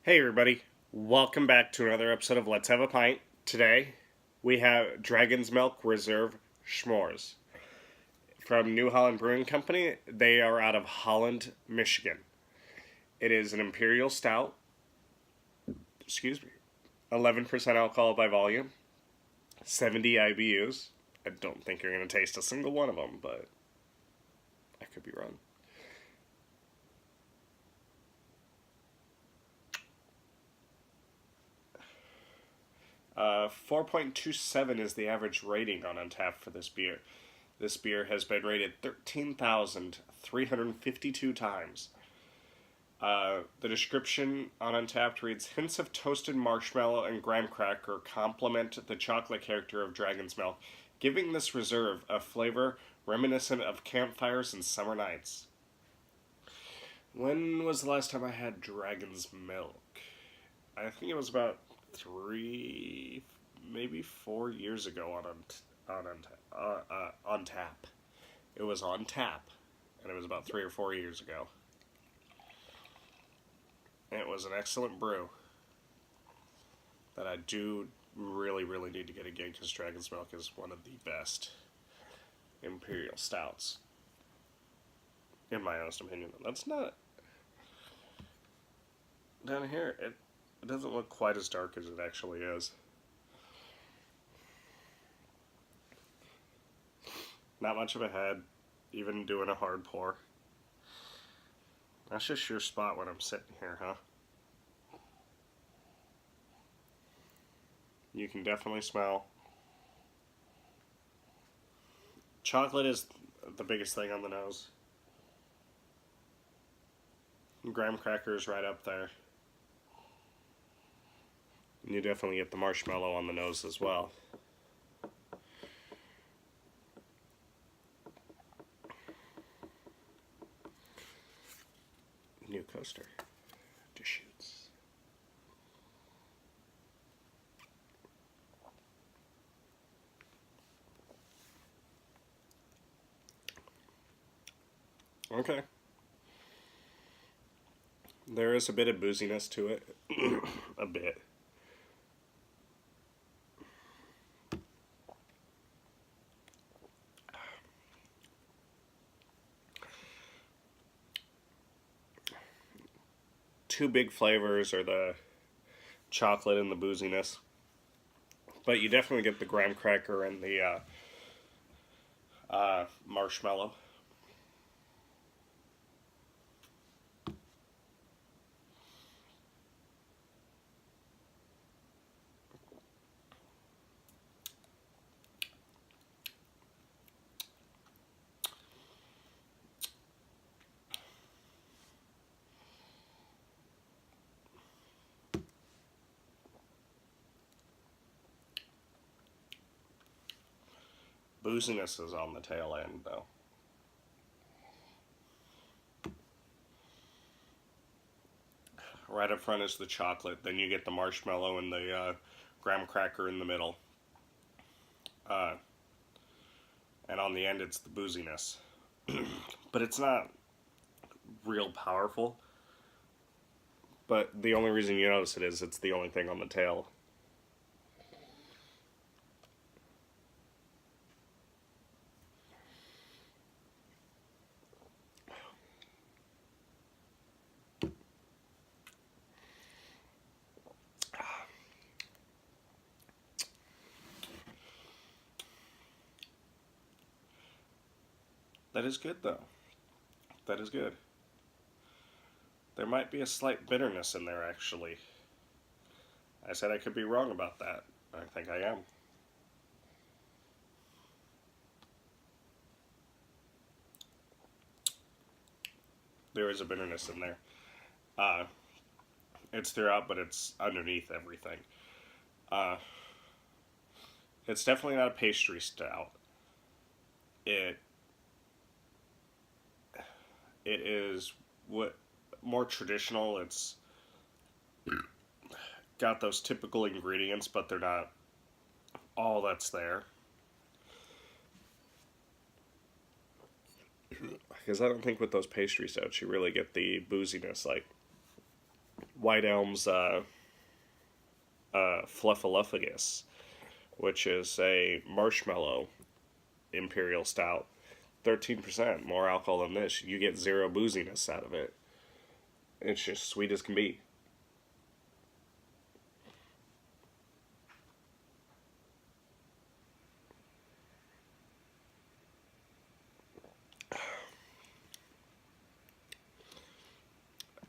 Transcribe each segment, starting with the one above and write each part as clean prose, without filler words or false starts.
Hey everybody, welcome back to another episode of Let's Have a Pint. Today we have Dragon's Milk Reserve Schmores from New Holland Brewing Company. They are out of Holland, Michigan. It is an imperial stout, 11% alcohol by volume, 70 IBUs. I don't think you're going to taste a single one of them, but I could be wrong. 4.27 is the average rating on Untappd for this beer. This beer has been rated 13,352 times. The description on Untappd reads, hints of toasted marshmallow and graham cracker complement the chocolate character of Dragon's Milk, giving this reserve a flavor reminiscent of campfires and summer nights. When was the last time I had Dragon's Milk? I think it was about 3, maybe 4 years ago on tap. It was on tap, and it was about 3 or 4 years ago. And it was an excellent brew that I do really need to get again because Dragon's Milk is one of the best imperial stouts, in my honest opinion. That's not down here. It doesn't look quite as dark as it actually is. Not much of a head, even doing a hard pour. That's just your spot when I'm sitting here, huh? You can definitely smell. Chocolate is the biggest thing on the nose. Graham cracker is right up there. And you definitely get the marshmallow on the nose as well. New coaster. Deschutes. Okay. There is a bit of booziness to it. A bit. Two big flavors are the chocolate and the booziness, but you definitely get the graham cracker and the marshmallow. Booziness is on the tail end, though. Right up front is the chocolate, then you get the marshmallow and the graham cracker in the middle. And on the end it's the booziness. But it's not real powerful. But the only reason you notice it is it's the only thing on the tail. That is good, though. That is good. There might be a slight bitterness in there, actually. I said I could be wrong about that. I think I am. There is a bitterness in there. It's throughout, but it's underneath everything. It's definitely not a pastry stout. It is what more traditional. It's got those typical ingredients, but they're not all that's there. Because I don't think with those pastry stouts you really get the booziness like White Elm's Fluffaluffagus, which is a marshmallow imperial stout. 13% more alcohol than this. You get zero booziness out of it. It's just sweet as can be.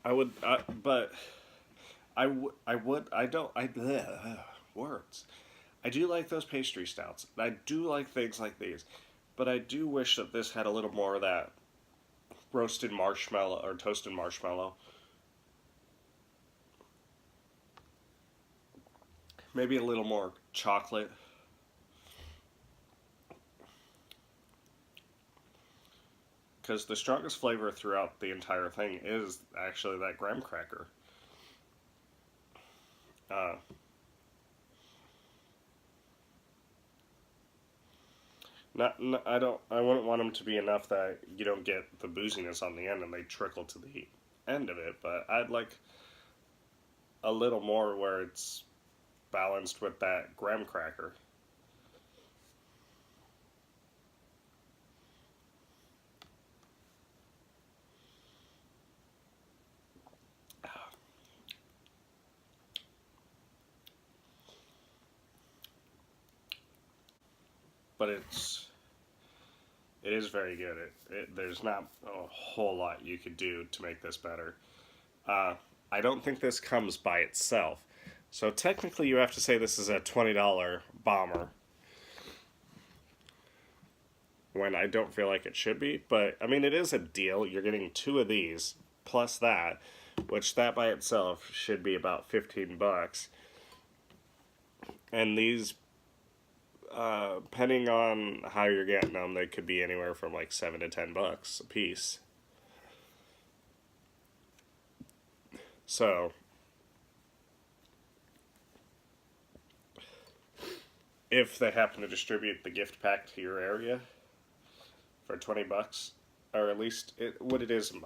I would, but I don't, words. I do like those pastry stouts. I do like things like these. But I do wish that this had a little more of that roasted marshmallow or toasted marshmallow. Maybe a little more chocolate. Because the strongest flavor throughout the entire thing is actually that graham cracker. Uh, I don't. I wouldn't want them to be enough that you don't get the booziness on the end and they trickle to the end of it. But I'd like a little more where it's balanced with that graham cracker. But it is very good. There's not a whole lot you could do to make this better. I don't think this comes by itself. So technically, you have to say this is a $20 bomber when I don't feel like it should be. But I mean, it is a deal. You're getting two of these plus that, which that by itself should be about $15. And these, depending on how you're getting them, they could be anywhere from like $7 to $10 a piece. So, if they happen to distribute the gift pack to your area for $20, or at least what it is in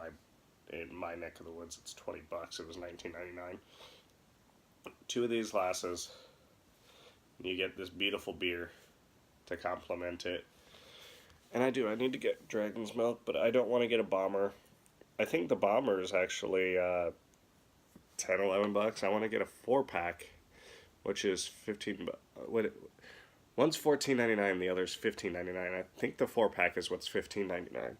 my neck of the woods, it's $20. It was $19.99. Two of these glasses, you get this beautiful beer to complement it. And I need to get Dragon's Milk, but I don't want to get a bomber. I think the bomber is actually 10, $11. I want to get a 4-pack, which is 15. One's $14.99, the other's $15.99. I think the 4-pack is what's $15.99.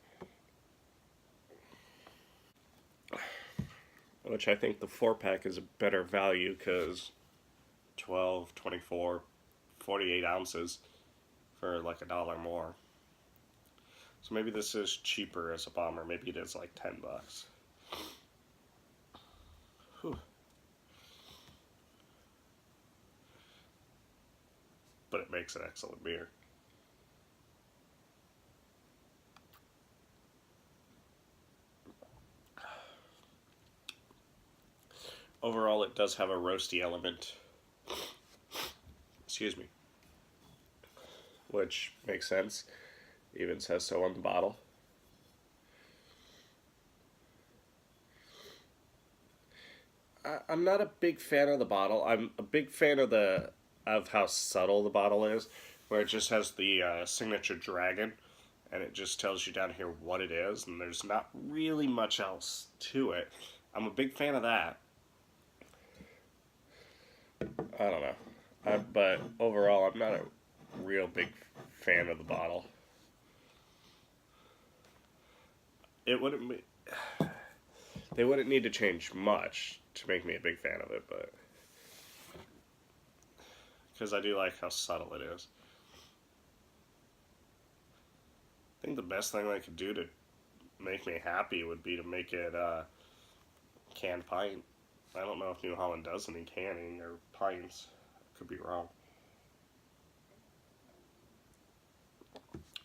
Which I think the 4-pack is a better value because 12, 24, 48 ounces for like $1 more. So maybe this is cheaper as a bomber. Maybe it is like $10. Whew. But it makes an excellent beer. Overall, it does have a roasty element. Excuse me. Which makes sense. Even says so on the bottle. I'm not a big fan of the bottle. I'm a big fan of how subtle the bottle is, where it just has the signature dragon, and it just tells you down here what it is, and there's not really much else to it. I'm a big fan of that. I don't know. But overall, I'm not a real big fan of the bottle. It wouldn't be... They wouldn't need to change much to make me a big fan of it, but... Because I do like how subtle it is. I think the best thing they could do to make me happy would be to make it canned pint. I don't know if New Holland does any canning or pints. I could be wrong.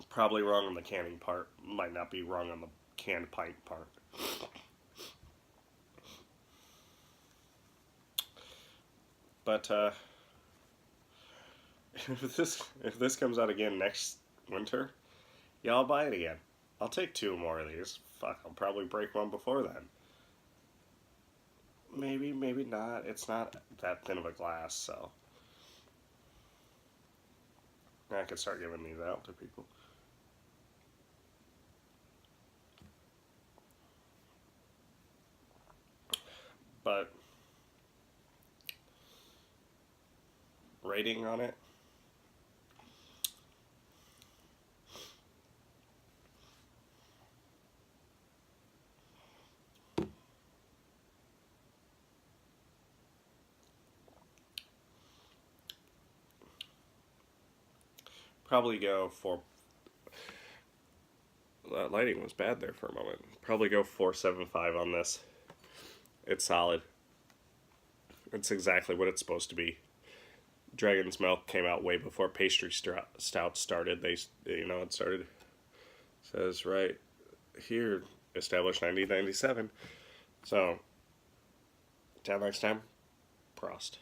Probably wrong on the canning part. Might not be wrong on the canned pint part. But if this comes out again next winter, yeah, I'll buy it again. I'll take 2 more of these. Fuck, I'll probably break one before then. maybe, maybe not. It's not that thin of a glass, so I could start giving these out to people. But rating on it, probably go for. That lighting was bad there for a moment. Probably go 4.75 on this. It's solid. It's exactly what it's supposed to be. Dragon's Milk came out way before pastry stout started. It started. Says right here, established 1997. So, till next time, Prost.